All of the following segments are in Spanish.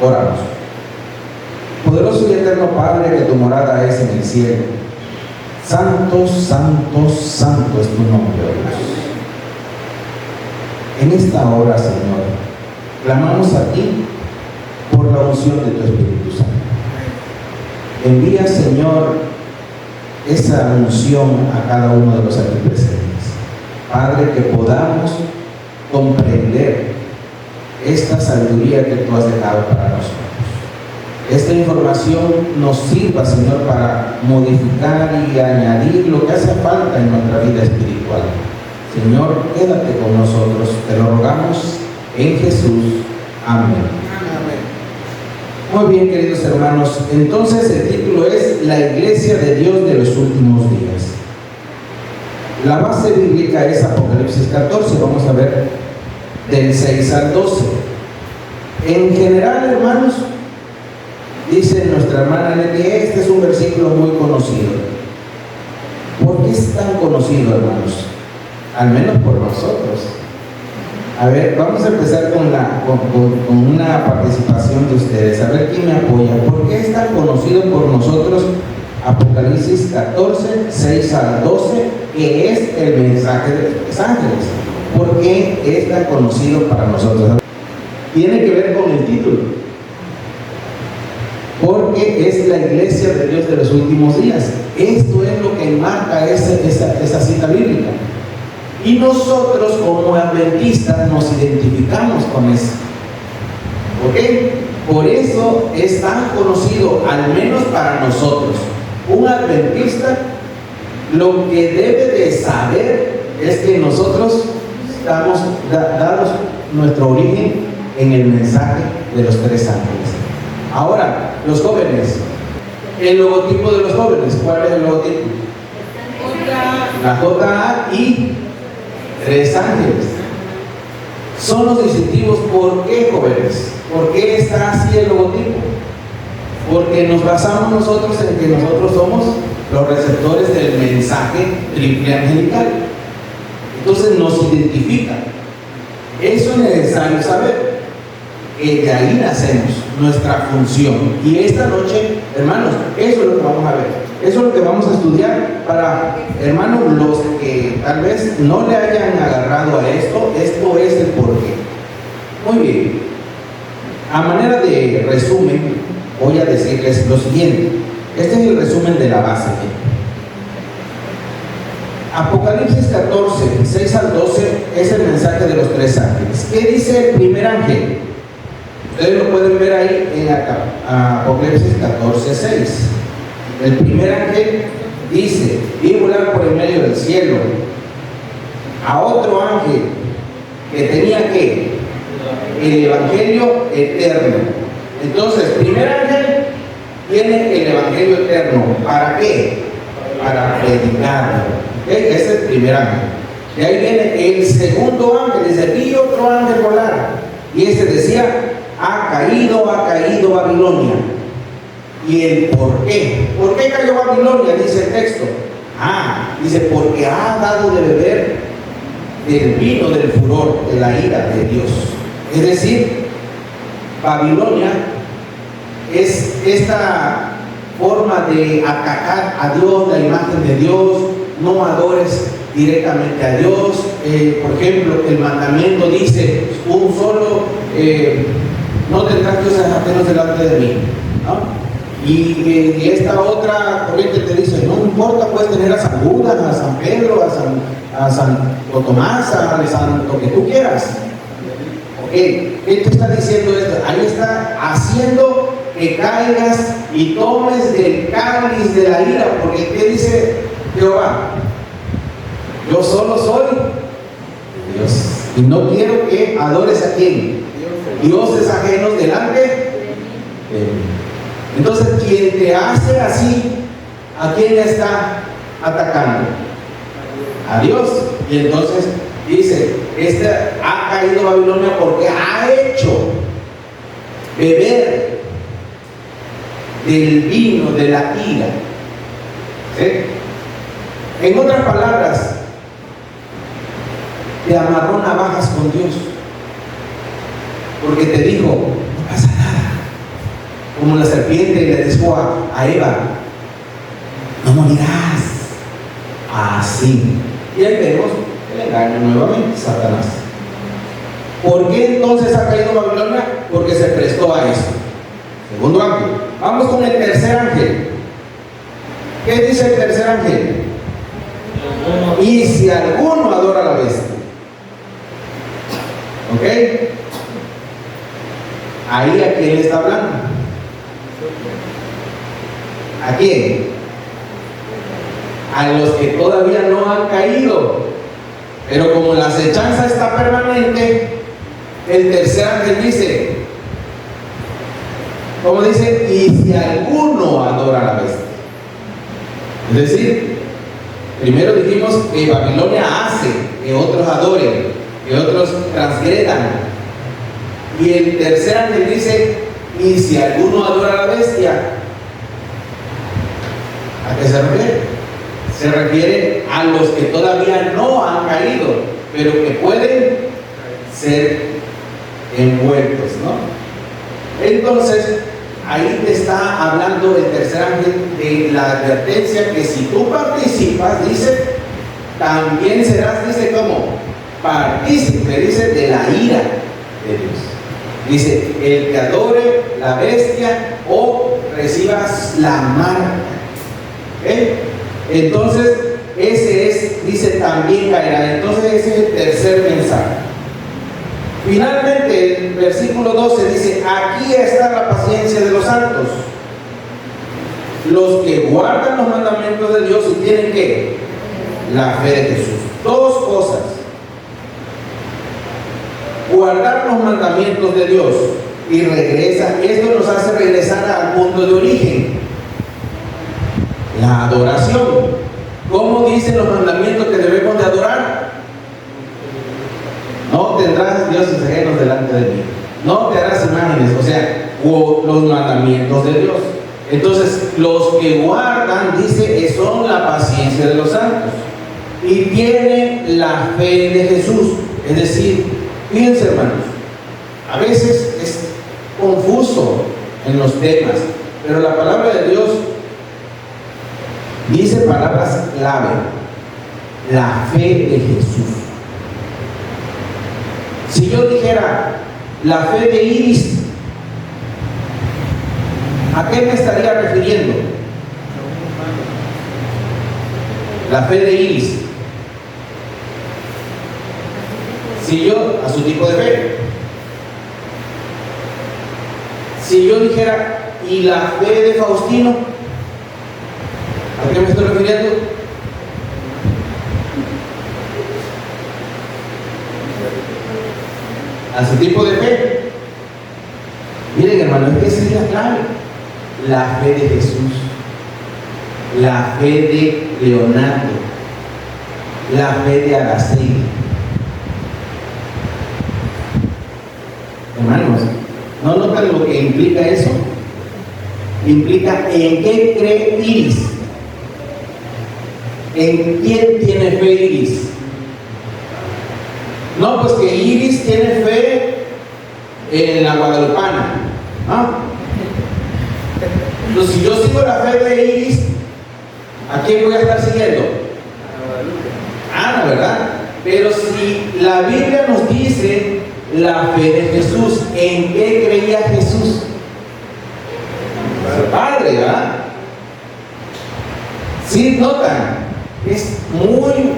Oramos. Poderoso y eterno Padre, que tu morada es en el cielo. Santo, santo, santo es tu nombre, oh Dios. En esta hora, Señor, clamamos a ti por la unción de tu Espíritu Santo. Envía, Señor, esa unción a cada uno de los aquí presentes. Padre, que podamos comprender esta sabiduría que tú has dejado para nosotros. Esta información nos sirva, Señor, para modificar y añadir lo que hace falta en nuestra vida espiritual. Señor, quédate con nosotros, te lo rogamos en Jesús. Amén. Muy bien, queridos hermanos, entonces el título es La Iglesia de Dios de los Últimos Días. La base bíblica es Apocalipsis 14, vamos a ver del 6 al 12. En general, hermanos, dice nuestra hermana Leti, este es un versículo muy conocido. ¿Por qué es tan conocido, hermanos? Al menos por nosotros. A ver, vamos a empezar con una participación de ustedes. A ver quién me apoya. ¿Por qué es tan conocido por nosotros Apocalipsis 14, 6 al 12, que es el mensaje de los ángeles? ¿Por qué es tan conocido para nosotros? Tiene que ver con el título. Porque es la iglesia de Dios de los últimos días. Esto es lo que marca esa cita bíblica. Y nosotros como adventistas nos identificamos con eso. ¿Ok? Por eso es tan conocido, al menos para nosotros. Un adventista lo que debe de saber es que nosotros estamos dados nuestro origen en el mensaje de los tres ángeles. Ahora, los jóvenes, el logotipo de los jóvenes, ¿cuál es el logotipo? La JA y tres ángeles. Son los distintivos. ¿Por qué, jóvenes? ¿Por qué está así el logotipo? Porque nos basamos nosotros en que nosotros somos los receptores del mensaje triple angelical. Entonces nos identifica. Eso es necesario saber, que de ahí nacemos, nuestra función. Y esta noche, hermanos, eso es lo que vamos a ver. Eso es lo que vamos a estudiar para, hermanos, los que tal vez no le hayan agarrado a esto es el porqué. Muy bien. A manera de resumen, voy a decirles lo siguiente. Este es el resumen de la base. Apocalipsis 14, 6 al 12 es el mensaje de los tres ángeles. ¿Qué dice el primer ángel? Ustedes lo pueden ver ahí en Apocalipsis 14, 6. El primer ángel dice: vi volar por el medio del cielo a otro ángel que tenía que el evangelio eterno. Entonces, primer ángel tiene el evangelio eterno. ¿Para qué? Para predicarlo. ¿Okay? Ese es el primer ángel. De ahí viene el segundo ángel. Dice: vi otro ángel volar. Y ese decía: ha caído Babilonia. ¿Y el por qué? ¿Por qué cayó Babilonia? Dice el texto. Dice: porque ha dado de beber del vino del furor, de la ira de Dios. Es decir, Babilonia es esta forma de atacar a Dios, la imagen de Dios. No adores directamente a Dios. Por ejemplo, el mandamiento dice: un solo, no tendrás dioses ajenos delante de mí, ¿no? Y esta otra corriente te dice: no importa, puedes tener a San Judas, a San Pedro, a San Tomás, a Santo que tú quieras. Ok, ¿qué te está diciendo esto? Ahí está haciendo que caigas y tomes del cáliz de la ira, porque ¿qué dice Jehová? Yo solo soy Dios y no quiero que adores a quién, dioses ajenos delante de mí. Entonces, quien te hace así, ¿a quién le está atacando? A Dios. Y entonces dice: ha caído Babilonia porque ha hecho beber del vino de la ira. ¿Sí? En otras palabras, te amarró navajas con Dios, porque te dijo: no pasa nada, como la serpiente le dijo a Eva, no morirás. Así. Y ahí vemos el engaño nuevamente, Satanás. ¿Por qué entonces ha caído Babilonia? Porque se prestó a eso. Segundo ángel. Vamos con el tercer ángel. ¿Qué dice el tercer ángel? Y si alguno adora a la bestia. ¿Ok? Ahí a quién le está hablando. ¿A quién? A los que todavía no han caído. Pero como la acechanza está permanente, el tercer ángel dice, como dice, y si alguno adora a la bestia. Es decir, primero dijimos que Babilonia hace que otros adoren, que otros transgredan. Y el tercer ángel dice, y si alguno adora a la bestia. ¿A qué se refiere? Se refiere a los que todavía no han caído, pero que pueden ser envueltos, ¿no? Entonces, ahí te está hablando el tercer ángel de la advertencia que si tú participas, dice, también serás, dice, como partícipe, dice, de la ira de Dios. Dice, el que adore la bestia o recibas la marca. Entonces, ese es, dice, también caerá. Entonces, ese es el tercer mensaje. Finalmente, el versículo 12 dice, aquí está la paciencia de los santos, los que guardan los mandamientos de Dios y tienen ¿qué? La fe de Jesús. Dos cosas: guardar los mandamientos de Dios y regresa. Esto nos hace regresar al punto de origen, la adoración. ¿Cómo dicen los mandamientos que debemos de adorar? No tendrás dioses ajenos delante de mí, no te harás imágenes, o sea, los mandamientos de Dios. Entonces, los que guardan, dice, son la paciencia de los santos y tienen la fe de Jesús. Es decir, fíjense, hermanos, a veces es confuso en los temas, pero la palabra de Dios dice palabras clave: la fe de Jesús. Si yo dijera la fe de Iris, ¿a qué me estaría refiriendo? La fe de Iris. Si yo, a su tipo de fe. Si yo dijera, ¿y la fe de Faustino? ¿A qué me estoy refiriendo? A su tipo de fe. Miren, hermanos, esa es la clave: la fe de Jesús, la fe de Leonardo, la fe de Araceli. Hermanos, ¿no notan lo que implica eso? Implica en qué cree Iris. ¿En quién tiene fe Iris? No, pues que Iris tiene fe en la guadalupana, ¿no? Entonces, si yo sigo la fe de Iris, ¿a quién voy a estar siguiendo? A Ana, ¿verdad? Pero si la Biblia nos dice la fe de Jesús, ¿en qué creía Jesús? Al Padre, ¿verdad? ¿Sí notan? Es muy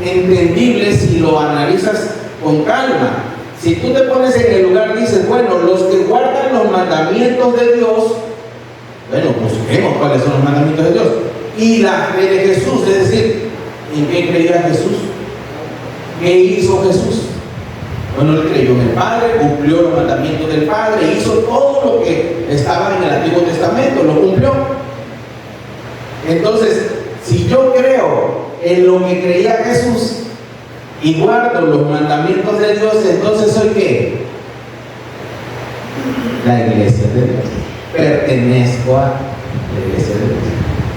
entendible si lo analizas con calma. Si tú te pones en el lugar, dices, bueno, los que guardan los mandamientos de Dios, bueno, busquemos cuáles son los mandamientos de Dios. Y la fe de Jesús, es decir, ¿en qué creía Jesús? ¿Qué hizo Jesús? Bueno, él creyó en el Padre, cumplió los mandamientos del Padre, hizo todo lo que estaba en el Antiguo Testamento, lo cumplió. Entonces, si yo creo en lo que creía Jesús y guardo los mandamientos de Dios, entonces ¿soy qué? La iglesia de Dios. Pertenezco a la iglesia de Dios.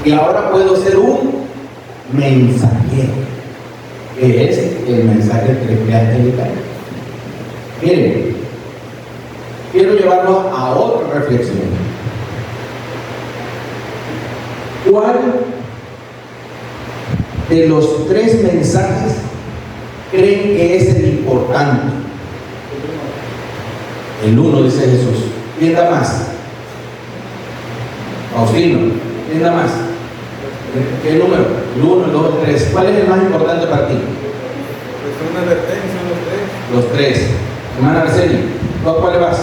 Y ahora puedo ser un mensajero, que es el mensaje angelical. Miren, quiero llevarlo a otra reflexión. ¿Cuál de los tres mensajes creen que es el importante? El 1, dice Jesús. ¿Quién da más? Faustino. ¿Quién da más? ¿Qué número? El 1, el 2, el 3. ¿Cuál es el más importante para ti? Pues una advertencia, Los 3. Hermana Araceli, ¿tú a cuál le vas?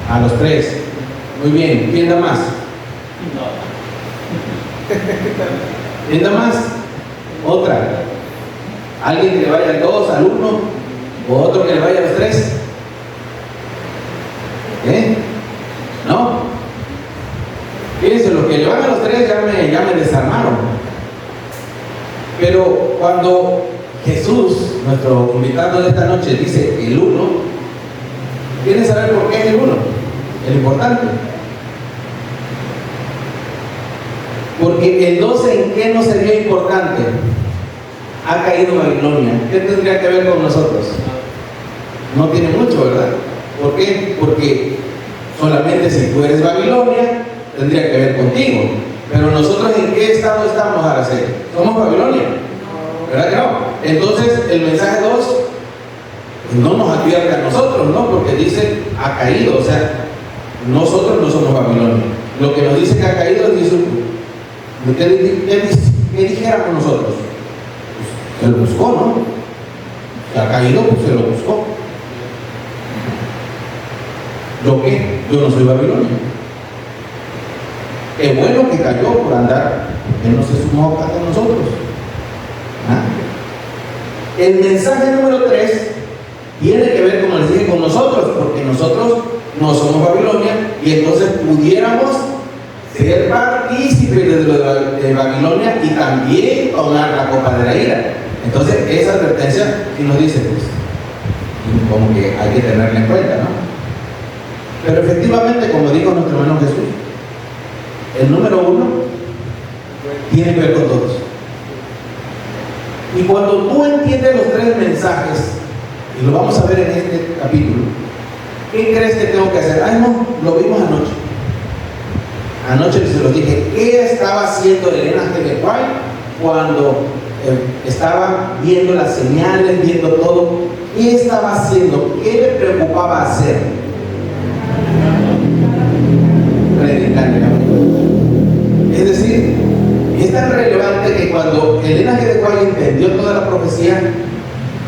A los 3. Muy bien. ¿Quién da más? ¿Quién da más? Otra. ¿Alguien que le vaya al 2, al 1? ¿O otro que le vaya a los 3? ¿No? Fíjense, los que le van a los 3 ya me desarmaron. Pero cuando Jesús, nuestro invitado de esta noche, dice el 1, ¿quieren saber por qué es el 1? El importante. Porque el 2, ¿en qué no sería importante? Ha caído Babilonia. ¿Qué tendría que ver con nosotros? No tiene mucho, ¿verdad? ¿Por qué? Porque solamente si tú eres Babilonia, tendría que ver contigo. Pero nosotros, ¿en qué estado estamos, Araceli? ¿Somos Babilonia? ¿Verdad que no? Entonces, el mensaje 2 no nos advierte a nosotros, ¿no? Porque dice, ha caído. O sea, nosotros no somos Babilonia. Lo que nos dice que ha caído es Jesús. ¿Qué dijéramos nosotros? Pues, se lo buscó, ¿no? Que ha caído, pues se lo buscó. ¿Yo qué? Yo no soy Babilonia. Qué bueno que cayó por andar, que no se sumó acá con nosotros. ¿Ah? El mensaje número 3 tiene que ver, como les dije, con nosotros, porque nosotros no somos Babilonia y entonces pudiéramos ser partícipes de Babilonia y también tomar la copa de la ira. Entonces, esa advertencia sí nos dice, pues, como que hay que tenerla en cuenta, ¿no? Pero efectivamente, como dijo nuestro hermano Jesús, el número 1 tiene que ver con todos. Y cuando tú entiendes los 3 mensajes, y lo vamos a ver en este capítulo, ¿qué crees que tengo que hacer? Ay, no, lo vimos anoche. Anoche se los dije, ¿qué estaba haciendo Elena G. de White cuando estaba viendo las señales, viendo todo? ¿Qué estaba haciendo? ¿Qué le preocupaba hacer? Predicar. Es decir, es tan relevante que cuando Elena G. de White entendió toda la profecía,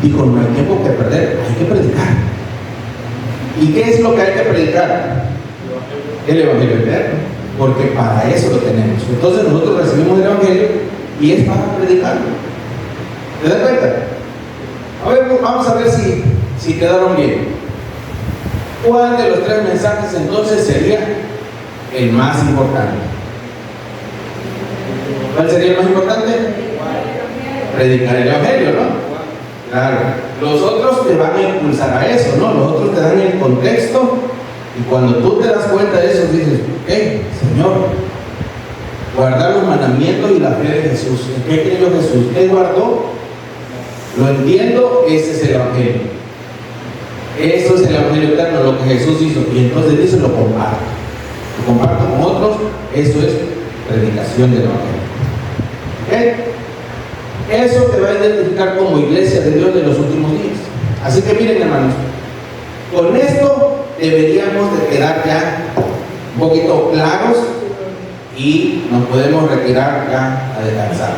dijo, no hay tiempo que perder, hay que predicar. ¿Y qué es lo que hay que predicar? El Evangelio eterno. Porque para eso lo tenemos. Entonces nosotros recibimos el Evangelio y es para predicarlo. ¿Te das cuenta? A ver, vamos a ver si quedaron bien. ¿Cuál de los 3 mensajes entonces sería el más importante? ¿Cuál sería el más importante? Predicar el Evangelio, ¿no? Claro. Los otros te van a impulsar a eso, ¿no? Los otros te dan el contexto. Y cuando tú te das cuenta de eso, dices, Señor, guardar los mandamientos y la fe de Jesús. ¿En qué creyó Jesús? ¿Qué guardó? Lo entiendo, ese es el Evangelio. Eso es el Evangelio eterno, lo que Jesús hizo. Y entonces dice, lo comparto. Lo comparto con otros, eso es predicación del Evangelio. Eso te va a identificar como iglesia de Dios de los últimos días. Así que miren, hermanos, con esto deberíamos de quedar ya un poquito claros y nos podemos retirar ya a descansar.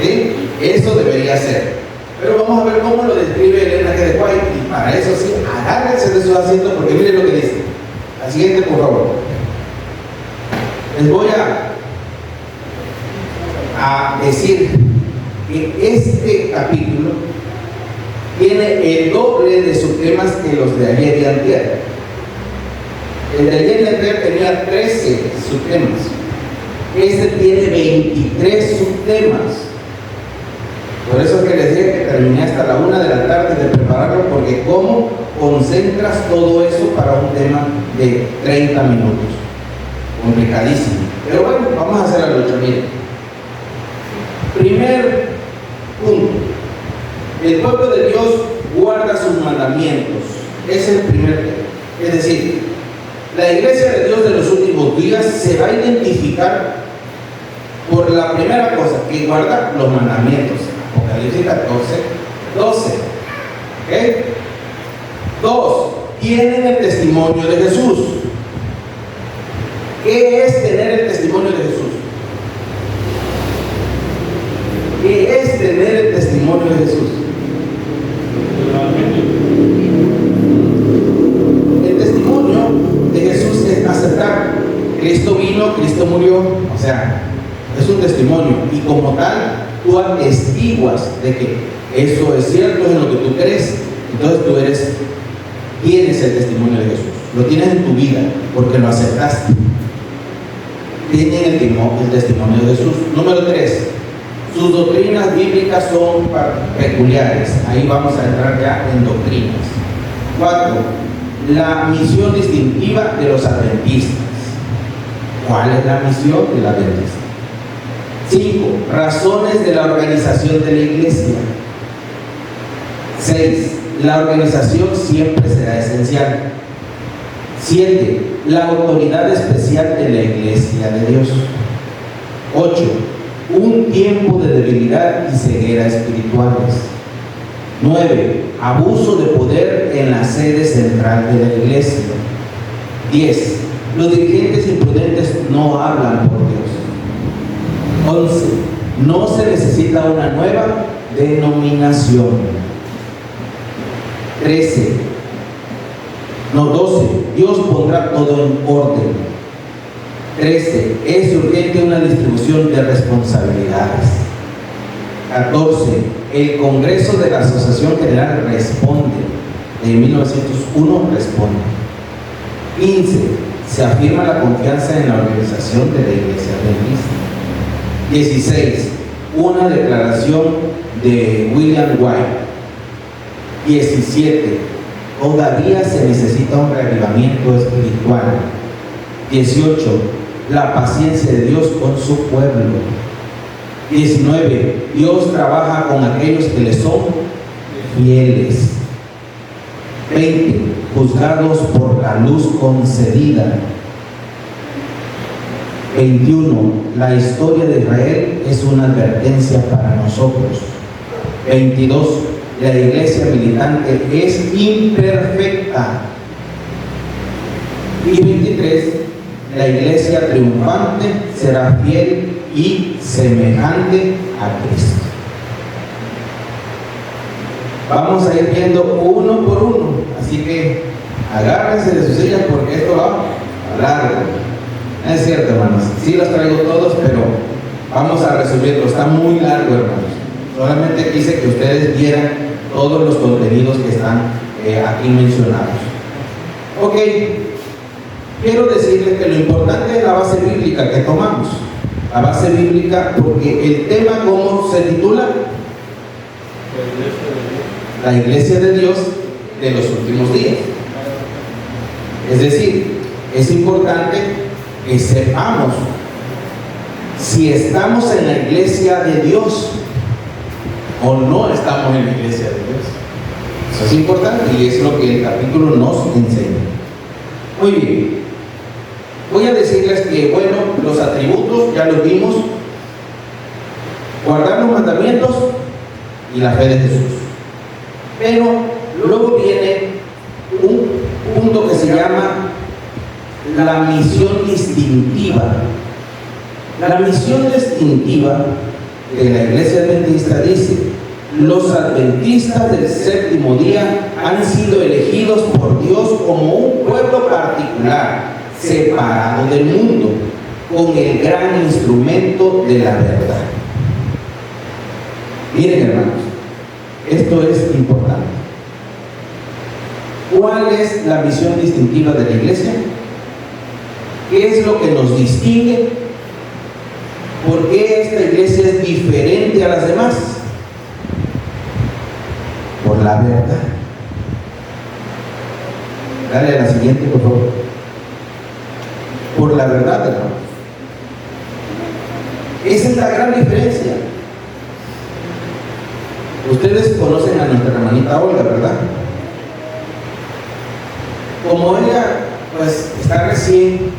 ¿Sí? Eso debería ser. Pero vamos a ver cómo lo describe Elena G. de White, y para eso sí, agárrense de sus asientos porque miren lo que dice. La siguiente, por favor. Les voy a decir que este capítulo tiene el doble de subtemas que los de ayer y antier. El de ayer y antier tenía 13 subtemas. Este tiene 23 subtemas. Por eso es que les dije que terminé hasta la 1 de la tarde de prepararlo, porque ¿cómo concentras todo eso para un tema de 30 minutos? Complicadísimo. Pero bueno, vamos a hacer la lucha. Miren. Primer punto. El pueblo de Dios guarda sus mandamientos. Es el primer tema. Es decir, la iglesia de Dios de los últimos días se va a identificar Por la primera cosa, que guarda los mandamientos. Apocalipsis 14:12. ¿Ok? 2. Tienen el testimonio de Jesús. ¿Qué es tener el testimonio de Jesús? ¿Qué es tener el testimonio de Jesús? El testimonio de Jesús es aceptar. Cristo vino, Cristo murió, o sea, es un testimonio. Y como tal, tú atestiguas de que eso es cierto, es lo que tú crees. Entonces tú tienes el testimonio de Jesús. Lo tienes en tu vida porque lo aceptaste. Tienen el testimonio de Jesús. Número 3. Sus doctrinas bíblicas son peculiares. Ahí vamos a entrar ya en doctrinas. 4. La misión distintiva de los adventistas. ¿Cuál es la misión del adventista? 5. Razones de la organización de la iglesia. 6. La organización siempre será esencial. 7. La autoridad especial de la iglesia de Dios. 8. Un tiempo de debilidad y ceguera espirituales. 9. Abuso de poder en la sede central de la iglesia. 10. Los dirigentes imprudentes no hablan por Dios. 11. No se necesita una nueva denominación. 12. Dios pondrá todo en orden. 13. Es urgente una distribución de responsabilidades. 14. El Congreso de la Asociación General responde. En 1901 responde. 15. Se afirma la confianza en la organización de la Iglesia Adventista. 16. Una declaración de William White. 17. Todavía se necesita un reavivamiento espiritual. 18. La paciencia de Dios con su pueblo. 19. Dios trabaja con aquellos que le son fieles. 20. Juzgados por la luz concedida. 21. La historia de Israel es una advertencia para nosotros. 22. La iglesia militante es imperfecta. Y 23. La iglesia triunfante será fiel y semejante a Cristo. Vamos a ir viendo uno por uno, así que agárrense de sus sillas porque esto va largo. No es cierto, hermanos, sí los traigo todos, pero vamos a resumirlo. Está muy largo, hermanos. Solamente quise que ustedes vieran todos los contenidos que están aquí mencionados. Ok. Quiero decirles que lo importante es la base bíblica que tomamos. La base bíblica, porque el tema, ¿cómo se titula? La iglesia de Dios de los últimos días. Es decir, es importante que sepamos si estamos en la iglesia de Dios o no estamos en la iglesia de Dios. Eso es importante y es lo que el capítulo nos enseña. Muy bien. Voy a decirles que, bueno, los atributos ya los vimos: guardar los mandamientos y la fe de Jesús. Pero luego viene un punto que se llama la misión distintiva. La misión distintiva de la iglesia adventista dice: los adventistas del séptimo día han sido elegidos por Dios como un pueblo particular, separado del mundo, con el gran instrumento de la verdad. Miren, hermanos, esto es importante. ¿Cuál es la misión distintiva de la iglesia? ¿Qué es lo que nos distingue? ¿Por qué esta iglesia es diferente a las demás? Por la verdad. Dale a la siguiente, por favor. Por la verdad, hermano. Esa es la gran diferencia. Ustedes conocen a nuestra hermanita Olga, ¿verdad? Como ella, pues, está recién,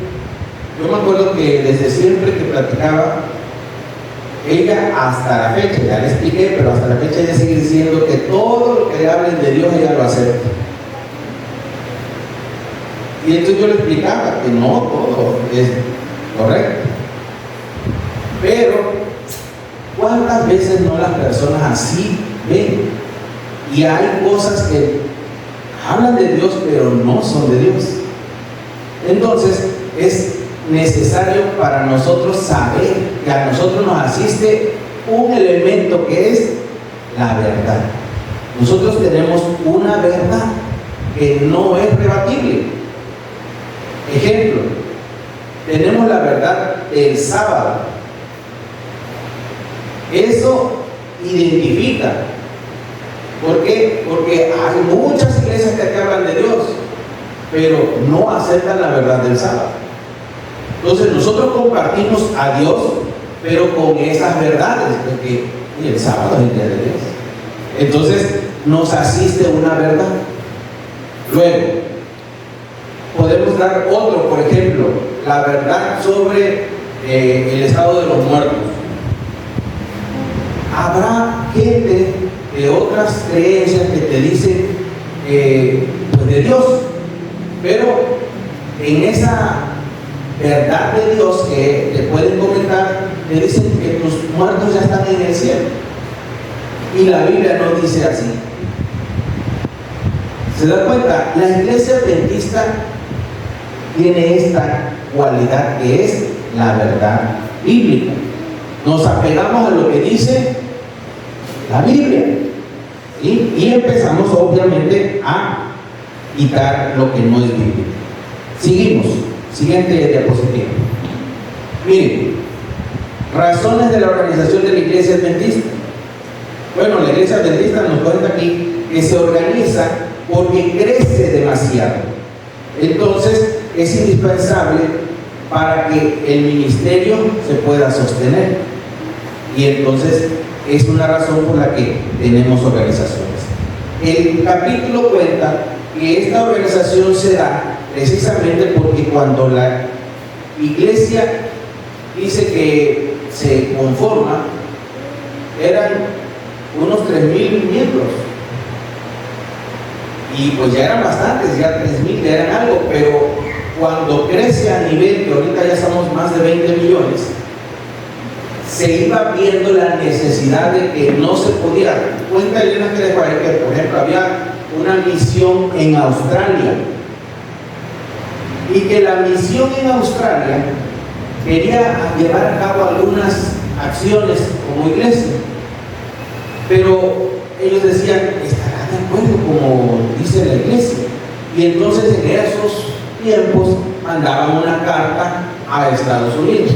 yo me acuerdo que desde siempre que platicaba, ella hasta la fecha, ya le expliqué, pero hasta la fecha ella sigue diciendo que todo lo que le hablen de Dios ella lo acepta. Y entonces yo le explicaba que no todo es correcto. Pero, ¿cuántas veces no las personas así ven? Y hay cosas que hablan de Dios, pero no son de Dios. Entonces, es necesario para nosotros saber que a nosotros nos asiste un elemento que es la verdad. Nosotros tenemos una verdad que no es rebatible. Ejemplo, tenemos la verdad del sábado. Eso identifica. ¿Por qué? Porque hay muchas iglesias que te hablan de Dios, pero no aceptan la verdad del sábado. Entonces nosotros compartimos a Dios, pero con esas verdades, porque el sábado es el día de Dios. Entonces nos asiste una verdad. Luego, podemos dar otro, por ejemplo, la verdad sobre el estado de los muertos. Habrá gente de otras creencias que te dicen pues de Dios, pero en esa verdad de Dios que te pueden comentar, te dicen que tus muertos ya están en el cielo. Y la Biblia no dice así. ¿Se da cuenta? La iglesia adventista tiene esta cualidad que es la verdad bíblica. Nos apegamos a lo que dice la Biblia, ¿sí? Y empezamos obviamente a quitar lo que no es bíblico. Seguimos. Siguiente diapositiva. Miren, razones de la organización de la iglesia adventista. Bueno, la iglesia adventista nos cuenta aquí que se organiza porque crece demasiado. Entonces es indispensable para que el ministerio se pueda sostener. Y entonces es una razón por la que tenemos organizaciones. El capítulo cuenta que esta organización se da precisamente porque cuando la iglesia dice que se conforma, eran unos 3,000 miembros. Y pues ya eran bastantes, ya 3,000 ya eran algo, pero cuando crece a nivel que ahorita ya somos más de 20 millones, se iba viendo la necesidad de que no se podía. Cuenta Elena que por ejemplo había una misión en Australia y que la misión en Australia quería llevar a cabo algunas acciones como iglesia, pero ellos decían, estará de acuerdo como dice la iglesia, y entonces en esos tiempos mandaban una carta a Estados Unidos.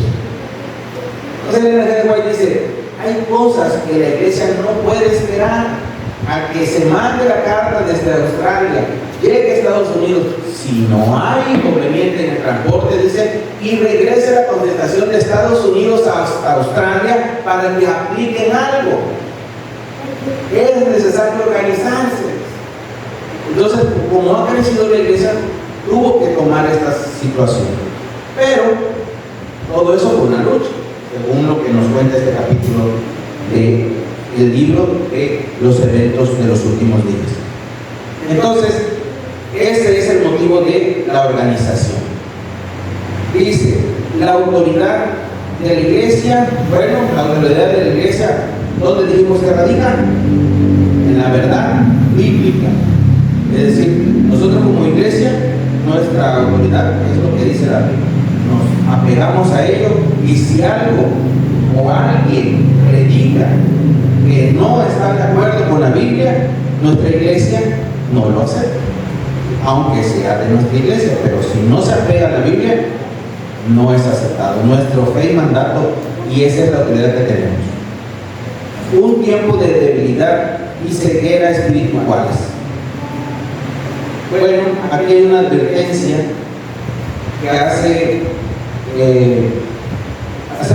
Entonces Elena White dice, hay cosas que la iglesia no puede esperar a que se mande la carta desde Australia, llegue a Estados Unidos, si no hay inconveniente en el transporte, dice, y regrese la contestación de Estados Unidos hasta Australia para que apliquen algo. Es necesario organizarse. Entonces, como ha crecido la iglesia, tuvo que tomar esta situación. Pero todo eso fue una lucha, según lo que nos cuenta este capítulo del libro de los eventos de los últimos días. Entonces, ese es el motivo de la organización. Dice, la autoridad de la iglesia, bueno, la autoridad de la iglesia, ¿dónde dijimos que radica? En la verdad bíblica. Es decir, nosotros como iglesia, nuestra autoridad es lo que dice la Biblia. Nos apegamos a ello, y si algo o alguien predica que no está de acuerdo con la Biblia, nuestra iglesia no lo acepta, aunque sea de nuestra iglesia. Pero si no se apega a la Biblia, no es aceptado. Nuestro fe y mandato, y esa es la autoridad que tenemos. Un tiempo de debilidad y ceguera espirituales. Bueno, aquí hay una advertencia que hace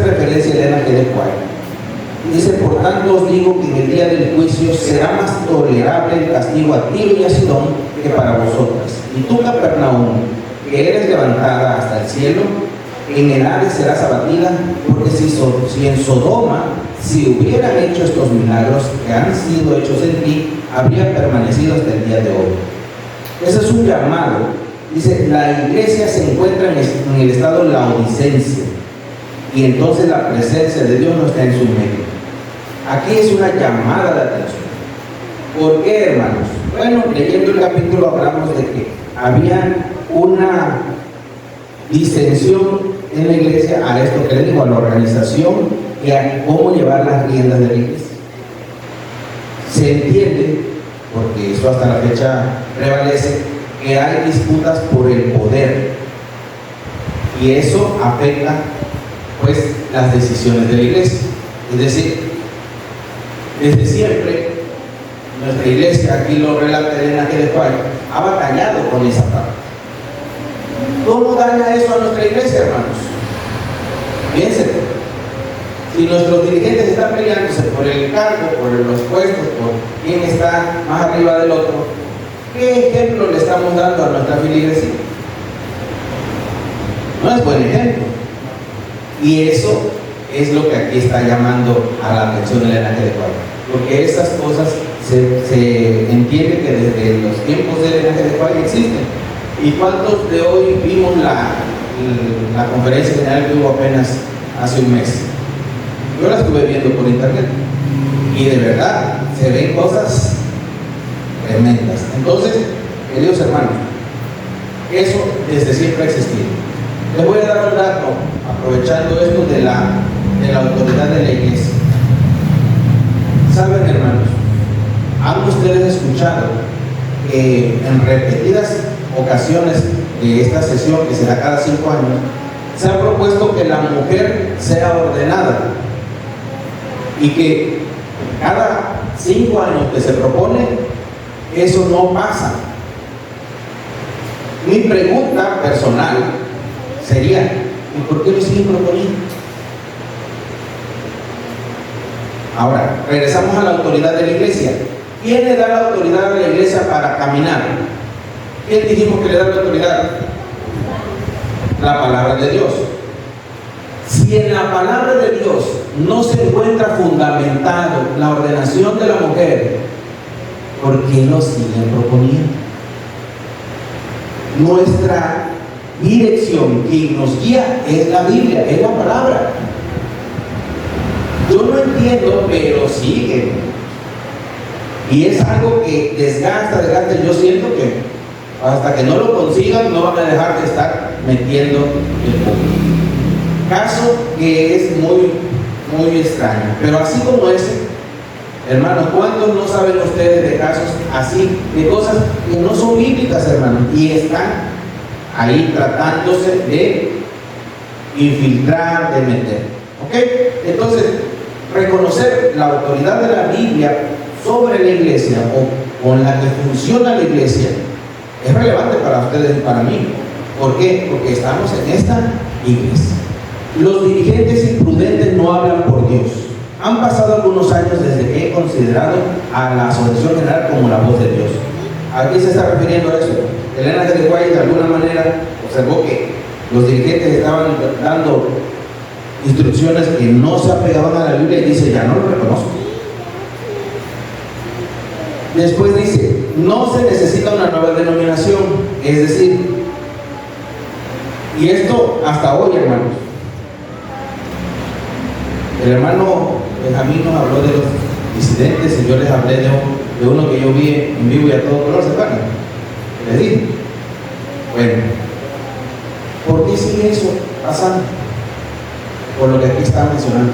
referencia a Elena G. White. Dice, por tanto os digo que en el día del juicio será más tolerable el castigo a Tiro y a Sidón que para vosotras. Y tú, Capernaum, que eres levantada hasta el cielo, en el Hades serás abatida, porque si en Sodoma si hubieran hecho estos milagros que han sido hechos en ti, habrían permanecido hasta el día de hoy. Ese es un llamado. Dice, la iglesia se encuentra en el estado laodicense y entonces la presencia de Dios no está en su medio. Aquí es una llamada de atención. ¿Por qué, hermanos? Bueno, leyendo el capítulo hablamos de que había una disensión en la iglesia a esto que le digo, a la organización y a cómo llevar las riendas de la iglesia. Se entiende, porque eso hasta la fecha prevalece, que hay disputas por el poder y eso afecta pues las decisiones de la iglesia. Es decir, desde siempre nuestra iglesia, aquí lo relata Elena G. de White, ha batallado con esa parte. ¿Cómo daña eso a nuestra iglesia, hermanos? Piénsenlo. Si nuestros dirigentes están peleándose por el cargo, por los puestos, por quién está más arriba del otro, ¿qué ejemplo le estamos dando a nuestra feligresía? No es buen ejemplo. Y eso es lo que aquí está llamando a la atención de Elena G. de White. Porque esas cosas se entiende que desde los tiempos de Elena G. de White existen. ¿Y cuántos de hoy vimos la conferencia general que hubo apenas hace un mes? Yo la estuve viendo por internet y de verdad se ven cosas tremendas. Entonces, queridos hermanos, eso desde siempre ha existido. Les voy a dar un dato, aprovechando esto de la autoridad de la iglesia. ¿Saben, hermanos? ¿Han ustedes escuchado que en repetidas ocasiones de esta sesión, que se da cada 5 años, se ha propuesto que la mujer sea ordenada y que cada 5 años que se propone, eso no pasa? Mi pregunta personal sería, ¿y por qué lo siguen proponiendo? Ahora, regresamos a la autoridad de la iglesia. ¿Quién le da la autoridad a la iglesia para caminar? ¿Quién dijimos que le da la autoridad? La palabra de Dios. Si en la palabra de Dios no se encuentra fundamentado la ordenación de la mujer, ¿por qué lo siguen proponiendo? Nuestra dirección, quien nos guía, es la Biblia, es la palabra. Yo no entiendo, pero siguen. Y es algo que desgasta. Yo siento que hasta que no lo consigan, no van a dejar de estar metiendo el público. Caso que es muy extraño. Pero así como ese, hermanos, ¿cuántos no saben ustedes de casos así, de cosas que no son bíblicas, hermanos? Y están ahí tratándose de infiltrar, de meter. ¿Ok? Entonces, reconocer la autoridad de la Biblia sobre la iglesia o con la que funciona la iglesia es relevante para ustedes y para mí. ¿Por qué? Porque estamos en esta iglesia. Los dirigentes imprudentes no hablan por Dios. Han pasado algunos años desde que he considerado a la Asociación General como la voz de Dios. ¿A qué se está refiriendo a eso? Elena G. de White de alguna manera observó que los dirigentes estaban dando instrucciones que no se apegaban a la Biblia y dice, ya no lo reconozco. Después dice, no se necesita una nueva denominación, es decir, y esto hasta hoy, hermanos. El hermano Benjamín nos habló de los disidentes y yo les hablé de uno que yo vi en vivo y a todo color, ¿se acuerdan? Les dije, bueno, ¿por qué sigue eso pasando? Por lo que aquí está mencionando.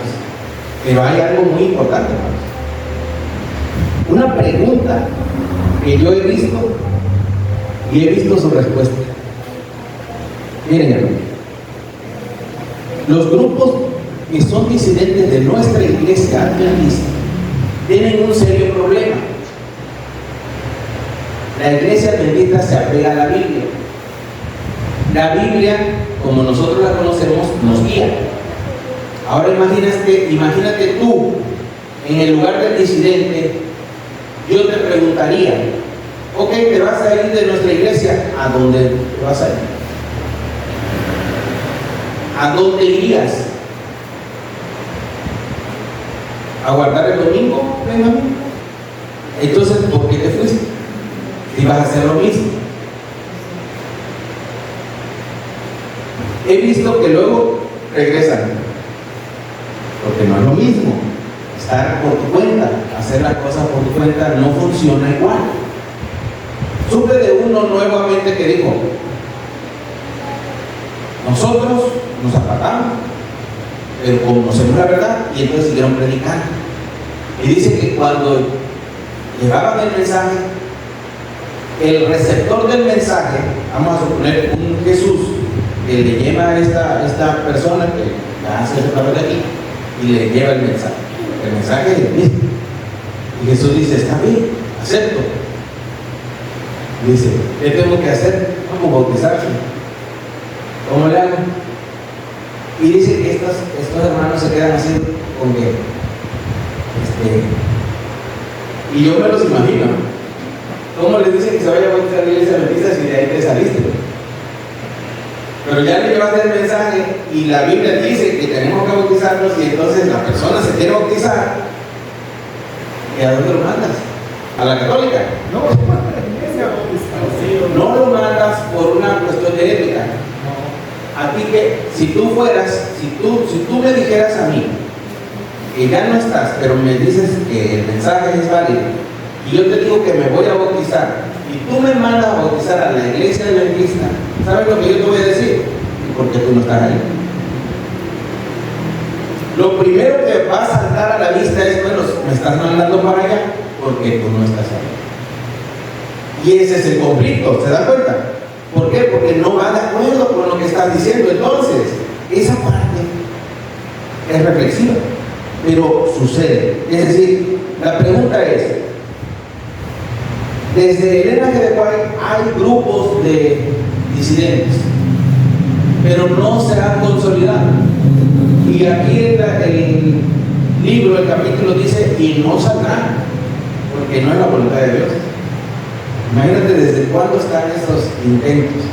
Pero hay algo muy importante, hermanos. Una pregunta que yo he visto y he visto su respuesta. Miren, hermano, los grupos que son disidentes de nuestra iglesia adventista tienen un serio problema. La iglesia adventista se apega a la Biblia. La Biblia, como nosotros la conocemos, nos guía. Ahora imagínate tú, en el lugar del disidente, yo te preguntaría, ok, te vas a ir de nuestra iglesia, ¿a dónde te vas a ir? ¿A dónde irías? a guardar el domingo, Benjamín. Entonces, ¿por qué te fuiste? Si vas a hacer lo mismo. He visto que luego regresan, porque no es lo mismo. Estar por tu cuenta, hacer las cosas por tu cuenta no funciona igual. Supe de uno nuevamente que dijo: nosotros nos apartamos, pero conocemos la verdad, y entonces siguieron predicando. Y dice que cuando llevaban el mensaje, el receptor del mensaje, vamos a suponer un Jesús, que le lleva a esta persona que hace ese papel de aquí, y le lleva el mensaje. El mensaje es el mismo. Y Jesús dice: está bien, acepto. Dice: ¿qué tengo que hacer? Vamos a bautizarse. ¿Cómo le hago? Y dice que estos hermanos se quedan así con que y yo me los imagino. ¿Cómo les dicen que se vaya a bautizar a la iglesia adventista si de ahí te saliste? Pero ya le llevaste el mensaje y la Biblia dice que tenemos que bautizarnos, y entonces la persona se quiere bautizar. ¿Y a dónde lo mandas? ¿A la católica? No, no lo mandas por una cuestión de ética. A ti que, si tú me dijeras a mí que ya no estás, pero me dices que el mensaje es válido, y yo te digo que me voy a bautizar, y tú me mandas a bautizar a la iglesia adventista, ¿sabes lo que yo te voy a decir? Porque tú no estás ahí. Lo primero que va a saltar a la vista es: bueno, me estás mandando para allá porque tú no estás ahí. Y ese es el conflicto, ¿se dan cuenta? ¿Por qué? Porque no va de acuerdo con lo que estás diciendo. Entonces, esa parte es reflexiva, pero sucede. Es decir, la pregunta es: desde el Elena G. de White hay grupos de disidentes, pero no se han consolidado. Y aquí el libro, el capítulo dice: y no saldrán, porque no es la voluntad de Dios. Imagínate desde cuándo están estos intentos,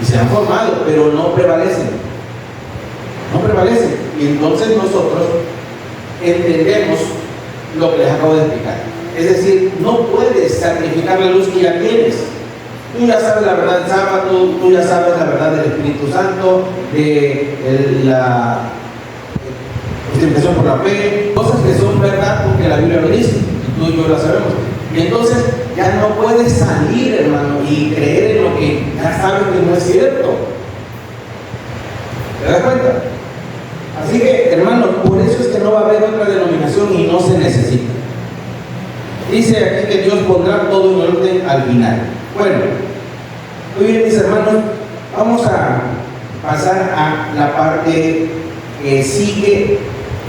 y se han formado, pero no prevalecen. No prevalecen. Y entonces nosotros entendemos lo que les acabo de explicar. Es decir, no puedes sacrificar la luz que ya tienes. Tú ya sabes la verdad del sábado, tú ya sabes la verdad del Espíritu Santo, de la justificación por la fe, cosas que son verdad porque la Biblia lo dice, y tú y yo la sabemos. Y entonces ya no puedes salir, hermano, y creer en lo que ya sabes que no es cierto. ¿Te das cuenta? Así que, hermano, por eso es que no va a haber otra denominación y no se necesita. Dice aquí que Dios pondrá todo en orden al final. Bueno, muy bien, mis hermanos, vamos a pasar a la parte que sigue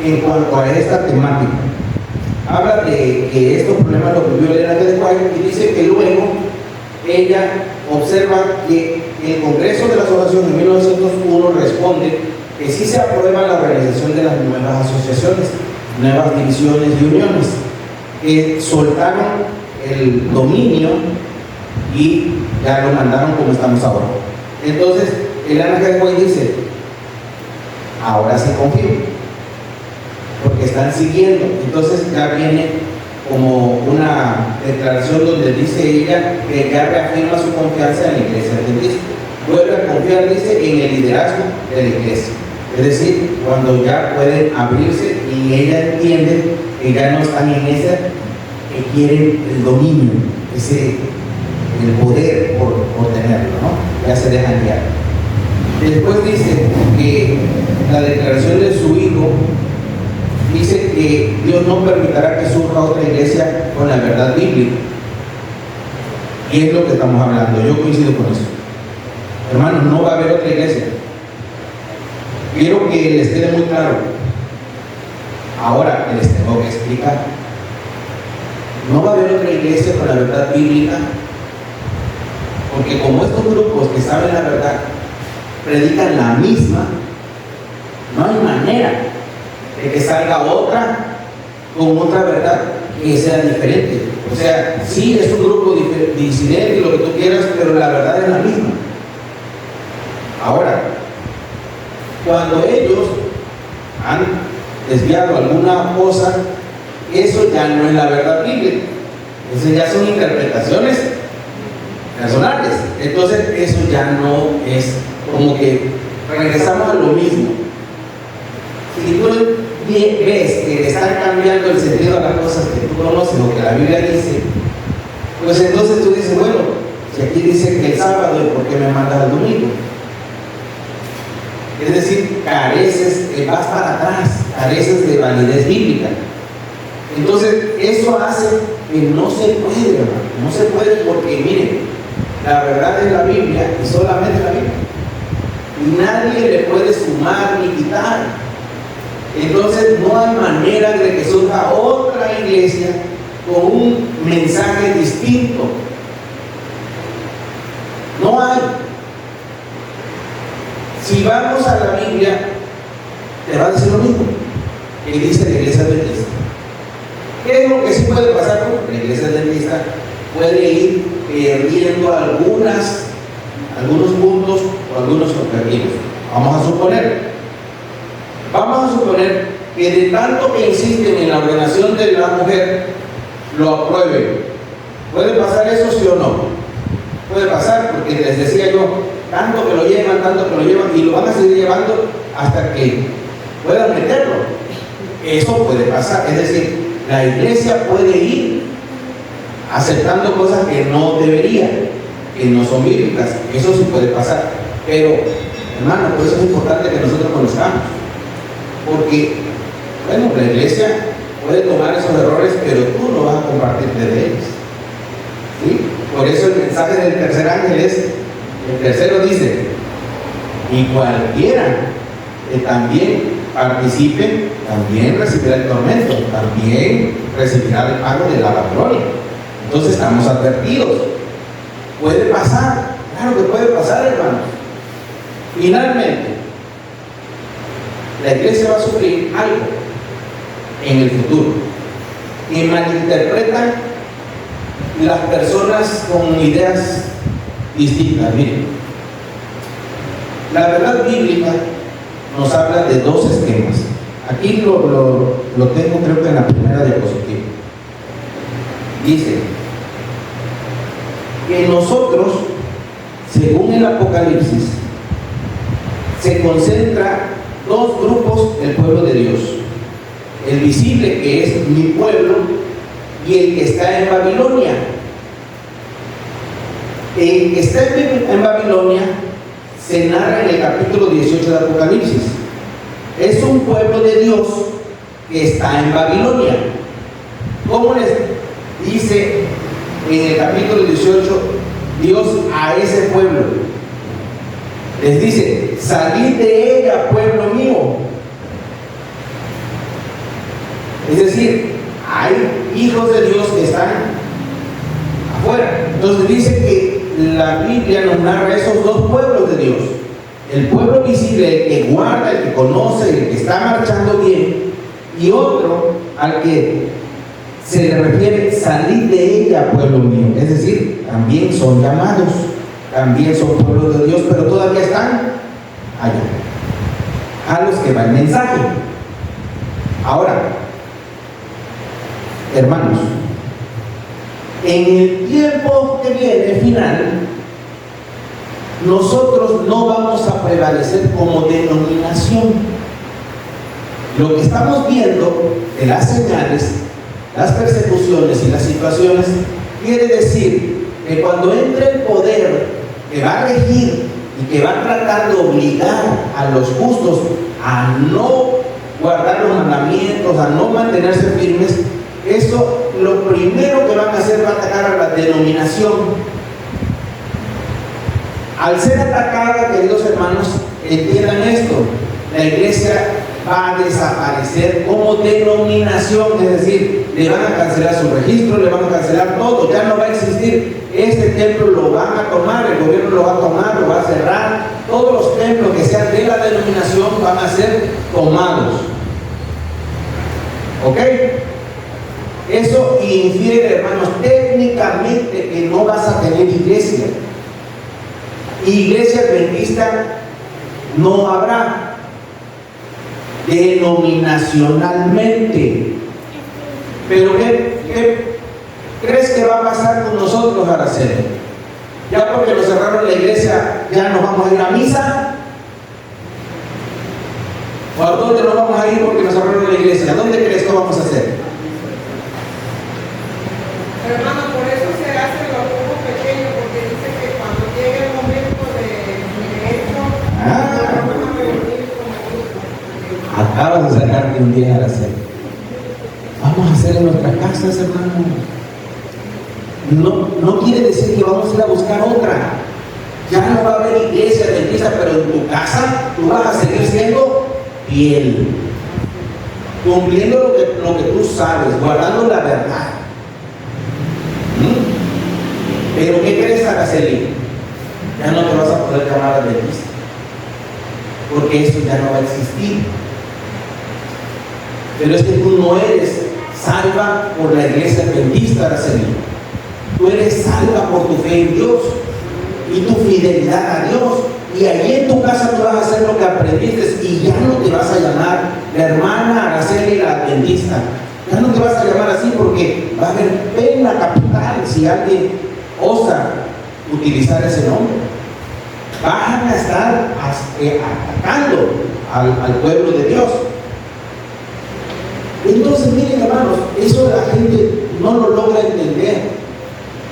en cuanto a esta temática. Habla de que estos problemas los vivió Elena G. de White, y dice que luego ella observa que el Congreso de la Asociación en 1901 responde que sí se aprueba la organización de las nuevas asociaciones, nuevas divisiones y uniones, que soltaron el dominio y ya lo mandaron como estamos ahora. Entonces, Elena G. de White dice: ahora sí confío, porque están siguiendo. Entonces ya viene como una declaración donde dice ella que ya reafirma su confianza en la iglesia adventista. Vuelve a confiar, dice, en el liderazgo de la iglesia. Es decir, cuando ya pueden abrirse y ella entiende que ya no están en esa, que quieren el dominio, el poder por tenerlo, ¿no? Ya se dejan guiar. Después dice que la declaración de su hijo dice que Dios no permitirá que surja otra iglesia con la verdad bíblica. Y es lo que estamos hablando. Yo coincido con eso. Hermanos, no va a haber otra iglesia. Quiero que les quede muy claro. Ahora les tengo que explicar. No va a haber otra iglesia con la verdad bíblica, porque como estos grupos que saben la verdad predican la misma, no hay manera de que salga otra con otra verdad que sea diferente. O sea, sí es un grupo disidente y lo que tú quieras, pero la verdad es la misma. Ahora, cuando ellos han desviado alguna cosa, eso ya no es la verdad bíblica. Eso ya son interpretaciones personales. Entonces eso ya no es, como que regresamos a lo mismo. Si tú ves que le están cambiando el sentido a las cosas que tú conoces o que la Biblia dice, pues entonces tú dices, bueno, si aquí dice que el sábado, ¿por qué me mandas el domingo? Es decir, careces, vas para atrás, careces de validez bíblica. Entonces, eso hace que no se puede, hermano, no se puede, porque miren, la verdad es la Biblia y solamente la Biblia. Y nadie le puede sumar ni quitar. Entonces, no hay manera de que surja otra iglesia con un mensaje distinto. No hay. Si vamos a la Biblia, te va a decir lo mismo que dice la iglesia adventista. ¿Qué es lo que sí puede pasar? La iglesia adventista puede ir perdiendo algunos puntos o algunos objetivos. Vamos a suponer que de tanto que insisten en la ordenación de la mujer, lo aprueben. ¿Puede pasar eso, sí o no? Puede pasar, porque les decía yo, tanto que lo llevan y lo van a seguir llevando hasta que puedan meterlo. Eso puede pasar, es decir, la iglesia puede ir aceptando cosas que no debería, que no son bíblicas. Eso sí puede pasar. Pero, hermano, por eso es importante que nosotros conozcamos. Porque, bueno, la iglesia puede tomar esos errores, pero tú no vas a compartirte de ellos. ¿Sí? Por eso el mensaje del tercer ángel es, el tercero dice, y cualquiera que también participe, también recibirá el tormento, también recibirá el pago de la gloria. Entonces estamos advertidos. Puede pasar, claro que puede pasar, hermanos. Finalmente, la iglesia va a sufrir algo en el futuro que malinterpretan las personas con ideas distintas. Miren, la verdad bíblica nos habla de dos esquemas. Aquí lo tengo, creo que en la primera diapositiva. Dice que nosotros, según el Apocalipsis, se concentra dos grupos del pueblo de Dios: el visible, que es mi pueblo, y el que está en Babilonia. El que está en Babilonia se narra en el capítulo 18 de Apocalipsis. Es un pueblo de Dios que está en Babilonia. ¿Cómo les dice en el capítulo 18 Dios a ese pueblo? Les dice: salid de ella, pueblo mío. Es decir, hay hijos de Dios que están afuera. Entonces dice que la Biblia nos narra esos dos pueblos de Dios: el pueblo visible, el que guarda, el que conoce, el que está marchando bien, y otro al que se le refiere: salid de ella, pueblo mío. Es decir, también son llamados, también son pueblos de Dios, pero todavía están allá, a los que va el mensaje. Ahora, hermanos, en el tiempo que viene final, nosotros no vamos a prevalecer como denominación. Lo que estamos viendo de las señales, las persecuciones y las situaciones, quiere decir que cuando entre el poder que va a regir y que va a tratar de obligar a los justos a no guardar los mandamientos, a no mantenerse firmes, eso lo primero que van a hacer va a atacar a la denominación. Al ser atacada, queridos hermanos, entiendan esto: la iglesia va a desaparecer como denominación, es decir, le van a cancelar su registro, le van a cancelar todo, ya no va a existir. Este templo lo van a tomar, el gobierno lo va a tomar, lo va a cerrar. Todos los templos que sean de la denominación van a ser tomados. ¿Ok? Eso infiere, hermanos, técnicamente que no vas a tener iglesia. Iglesia adventista no habrá denominacionalmente. Pero ¿qué crees que va a pasar con nosotros, Araceli? Ya porque nos cerraron la iglesia, ¿ya nos vamos a ir a misa? ¿O a dónde nos vamos a ir porque nos cerraron la iglesia? ¿A dónde crees que vamos a hacer? Pero hermano, por eso se hacen los grupos pequeños, porque dice que cuando llegue el momento de hecho, vamos a reunir como grupo. Acabas de sacarte un día, Araceli. Vamos a hacer en nuestras casas, hermano. No quiere decir que vamos a ir a buscar otra. Ya no va a haber iglesia adventista, pero en tu casa tú vas a seguir siendo fiel, cumpliendo lo que tú sabes, guardando la verdad. Pero ¿qué crees, Araceli? Ya no te vas a poder llamar adventista, porque eso ya no va a existir. Pero es que tú no eres salva por la iglesia adventista, Araceli. Tú eres salva por tu fe en Dios y tu fidelidad a Dios. Y allí en tu casa tú vas a hacer lo que aprendiste y ya no te vas a llamar la hermana Araceli la adventista. Ya no te vas a llamar así porque va a haber pena capital si alguien osa utilizar ese nombre. Van a estar atacando al pueblo de Dios. Entonces, miren, hermanos, eso la gente no lo logra entender.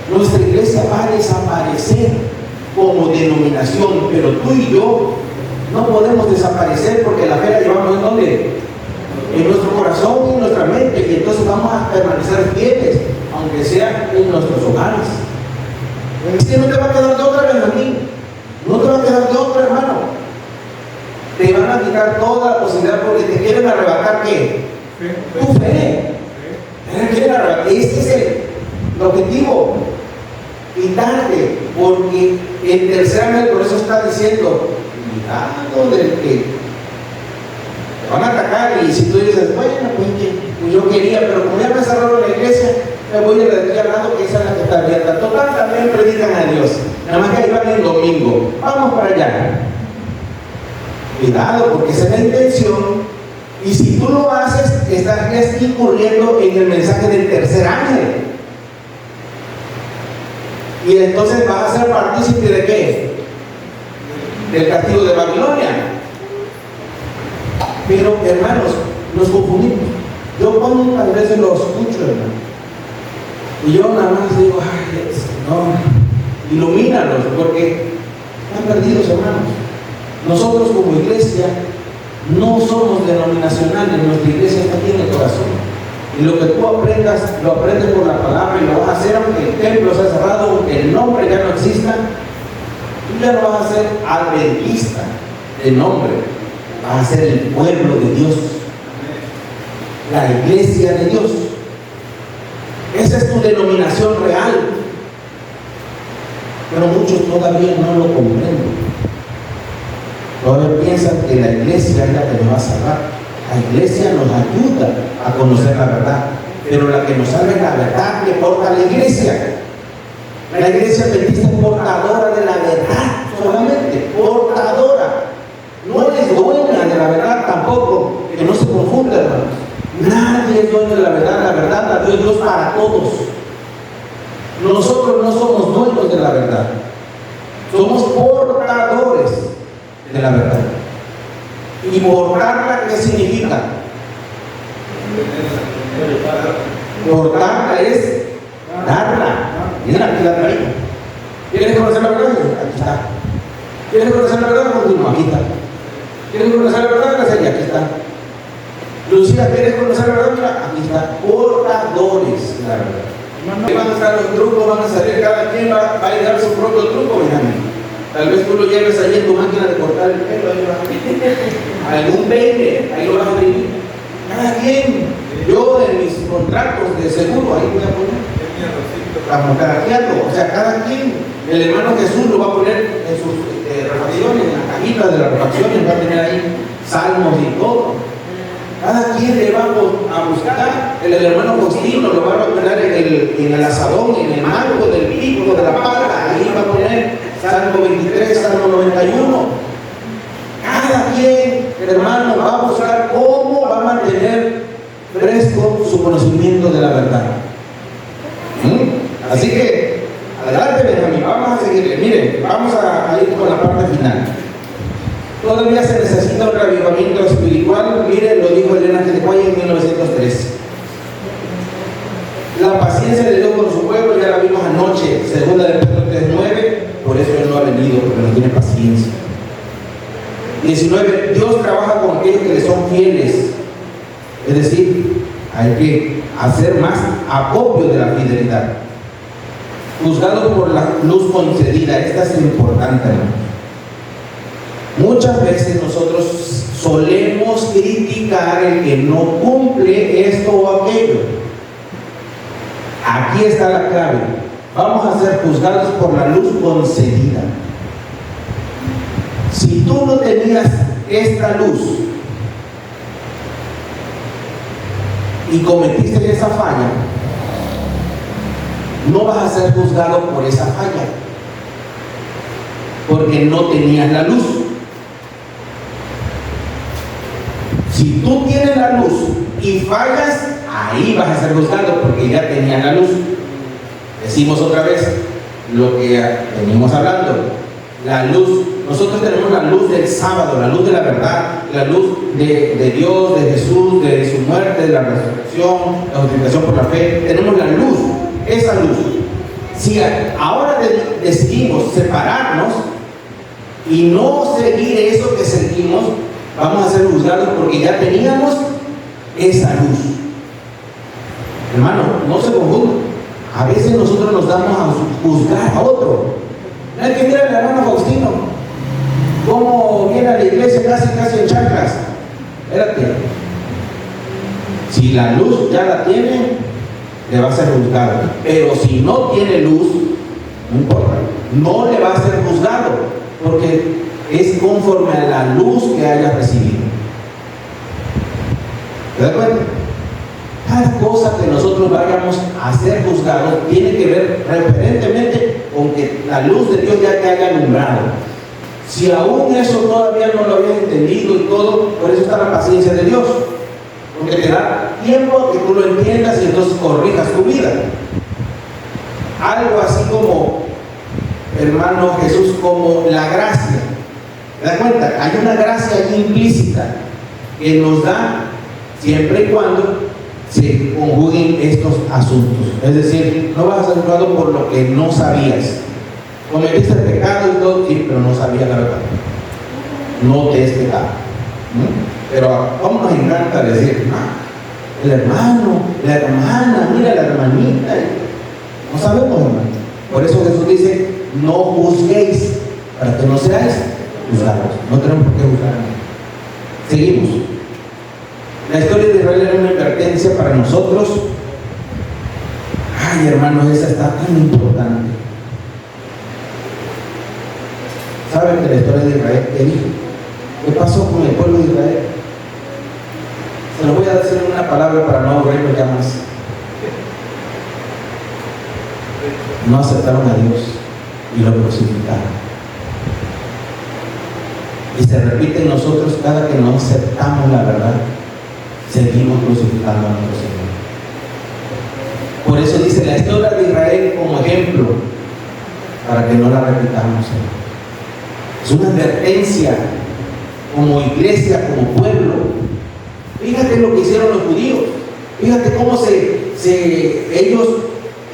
Nuestra iglesia va a desaparecer como denominación, pero tú y yo no podemos desaparecer porque la fe la llevamos ¿en dónde? En nuestro corazón y en nuestra mente, y entonces vamos a permanecer fieles, aunque sea en nuestros hogares. Es que no te va a quedar de otra, Benjamín. No te va a quedar de otra, hermano. Te van a quitar toda la posibilidad porque te quieren arrebatar ¿qué? Tu fe. Este es el objetivo. Quitarte, porque el tercer ángel por eso está diciendo, cuidado del que te van a atacar. Y si tú dices, bueno, pues yo quería, pero como ya me cerraron la iglesia, me voy a ir aquí al lado que esa es la que está abierta. Total, también predican a Dios. Nada más que ahí van el domingo. Vamos para allá. Cuidado, porque esa es la intención. Y si tú lo haces, estarías incurriendo en el mensaje del tercer ángel. Y entonces vas a ser partícipe de qué? Del castigo de Babilonia. Pero, hermanos, nos confundimos. Yo cuántas veces lo escucho, hermano. Y yo nada más digo, ay, Señor, ilumínalos, porque están perdidos, hermanos. Nosotros como iglesia no somos denominacionales, nuestra iglesia está aquí en el corazón. Y lo que tú aprendas, lo aprendes por la palabra y lo vas a hacer aunque el templo sea cerrado, aunque el nombre ya no exista. Tú ya no vas a ser adventista de nombre, vas a ser el pueblo de Dios, la iglesia de Dios. Esa es tu denominación real. Pero muchos todavía no lo comprenden. Todavía piensan que la iglesia es la que nos va a salvar. La iglesia nos ayuda a conocer la verdad, pero la que nos salva es la verdad que porta la iglesia. La iglesia adventista es portadora de la verdad, solamente portadora. No es dueña de la verdad tampoco, que no se confunda, hermanos. Nadie es dueño de la verdad la dio Dios para todos. Nosotros no somos dueños de la verdad, somos portadores de la verdad. ¿Y portarla qué significa? Portarla es darla. Mira, aquí la traigo. ¿Quieres conocer la verdad? Aquí está. ¿Quieres conocer la verdad? Continúa, aquí está. ¿Quieres conocer la verdad? Aquí está. Lucía, ¿quieres conocer la verdad? Mira, aquí está. Portadores de la verdad. ¿Qué van a estar los trucos? Van a salir, cada quien va a llevar su propio truco, Benjamín. Tal vez tú lo lleves ahí en tu máquina de cortar el pelo, ahí vas a algún peine, ahí lo vas a vivir. Cada quien, yo en mis contratos de seguro, ahí voy a poner camuflajeando, o sea, cada quien, el hermano Jesús lo va a poner en sus refacciones, en la cajita de las refacciones, va a tener ahí salmos y todo. Cada quien le va a buscar, el hermano Faustino lo va a poner en el asadón, en el mango del pico, de la pala, ahí va a poner Salmo 23, Salmo 91. Cada quien, hermano, va a buscar cómo va a mantener fresco refresco su conocimiento de la verdad. Así que, adelante Benjamín, vamos a seguir. Miren, vamos a ir con la parte final. Todavía se necesita un revivamiento espiritual. Miren, lo dijo Elena G. de Guaya en 1903. La paciencia de Dios con su pueblo ya la vimos anoche, segunda de Pedro 3:9. Por eso Él no ha venido, porque no tiene paciencia. 19. Dios trabaja con aquellos que le son fieles. Es decir, hay que hacer más acopio de la fidelidad. Juzgado por la luz concedida. Esta es importante, hermano. Muchas veces nosotros solemos criticar el que no cumple esto o aquello. Aquí está la clave. Vamos a ser juzgados por la luz concedida. Si tú no tenías esta luz y cometiste esa falla, no vas a ser juzgado por esa falla, porque no tenías la luz. Si tú tienes la luz y fallas, ahí vas a ser juzgado porque ya tenías la luz. Decimos otra vez lo que venimos hablando. La luz, nosotros tenemos la luz del sábado, la luz de la verdad, la luz de Dios, de Jesús, de su muerte, de la resurrección, la justificación por la fe. Tenemos la luz, esa luz. Si ahora decidimos separarnos y no seguir eso que sentimos, vamos a ser juzgados porque ya teníamos esa luz. Hermano, no se confundan. A veces nosotros nos damos a juzgar a otro. No hay que mirar al hermano Faustino, cómo viene a la iglesia casi en chanclas. Espérate. Si la luz ya la tiene, le va a ser juzgado. Pero si no tiene luz, no importa, no le va a ser juzgado, porque es conforme a la luz que haya recibido. ¿Te das cuenta? Cada cosa que nosotros vayamos a ser juzgados tiene que ver referentemente con que la luz de Dios ya te haya alumbrado. Si aún eso todavía no lo habías entendido y todo, por eso está la paciencia de Dios, porque te da tiempo que tú lo entiendas y entonces corrijas tu vida. Algo así como, hermano Jesús, como la gracia. ¿Te das cuenta? Hay una gracia allí implícita que nos da siempre y cuando se conjuguen estos asuntos. Es decir, no vas a ser juzgado por lo que no sabías. Cometiste el pecado y todo, sí, pero no sabías la verdad. No te es pecado. Pero ¿cómo nos encanta decir, el hermano, la hermana, mira la hermanita? No sabemos, hermano. Por eso Jesús dice, no juzguéis, para que no seáis juzgados. No tenemos por qué juzgar. Seguimos. La historia de Israel era una advertencia para nosotros. Ay, hermanos, esa está tan importante. ¿Saben de la historia de Israel? ¿Qué dijo? ¿Qué pasó con el pueblo de Israel? Se lo voy a decir en una palabra para no aburrirlo ya más. No aceptaron a Dios y lo crucificaron. Y se repite en nosotros cada que no aceptamos la verdad. Seguimos crucificando a nuestro Señor. Por eso dice la historia de Israel como ejemplo, para que no la repitamos. Es una advertencia como iglesia, como pueblo. Fíjate lo que hicieron los judíos. Fíjate cómo ellos,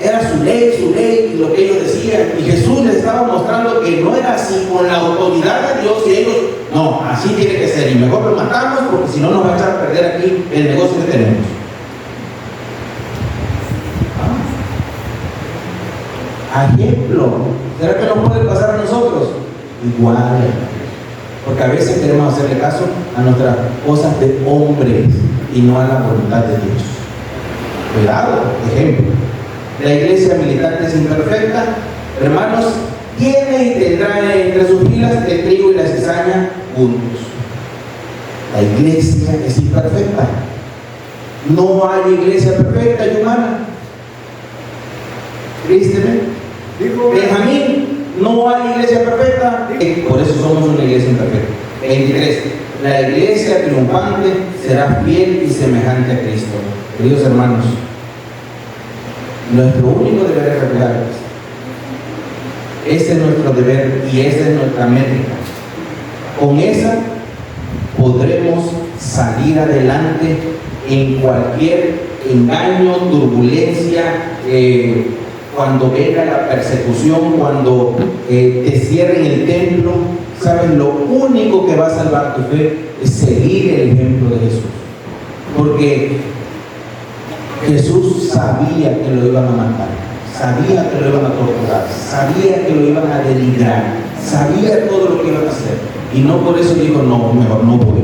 era su ley, y lo que ellos decían. Y Jesús les estaba mostrando que no era así, con la autoridad de Dios, y ellos, no, así tiene que ser. Y mejor lo matamos, porque si no nos va a echar a perder aquí el negocio que tenemos. Ejemplo. ¿Será que no puede pasar a nosotros? Igual. Porque a veces queremos hacerle caso a nuestras cosas de hombres y no a la voluntad de Dios. Cuidado, ejemplo. La iglesia militante es imperfecta. Hermanos, tiene y tendrá entre sus filas el trigo y la cizaña juntos. La iglesia es imperfecta. No hay iglesia perfecta y humana. Tristemente. Benjamín, no hay iglesia perfecta. Por eso somos una iglesia imperfecta. 23. La iglesia triunfante será fiel y semejante a Cristo. Queridos hermanos, nuestro único deber es reflejar a Cristo. Ese es nuestro deber y esa es nuestra métrica. Con esa podremos salir adelante en cualquier engaño, turbulencia, cuando venga la persecución, cuando te cierren el templo. ¿Sabes? Lo único que va a salvar tu fe es seguir el ejemplo de Jesús. Porque Jesús sabía que lo iban a matar, sabía que lo iban a torturar, sabía que lo iban a denigrar, sabía todo lo que iban a hacer. Y no por eso dijo, no, mejor no voy.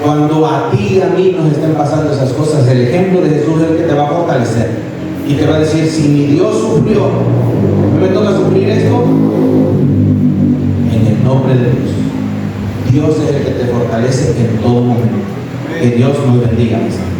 Cuando a ti y a mí nos estén pasando esas cosas, el ejemplo de Jesús es el que te va a fortalecer. Y te va a decir, si mi Dios sufrió, ¿no me toca sufrir esto? En el nombre de Dios. Dios es el que te fortalece en todo momento. Que Dios nos bendiga, mis amados.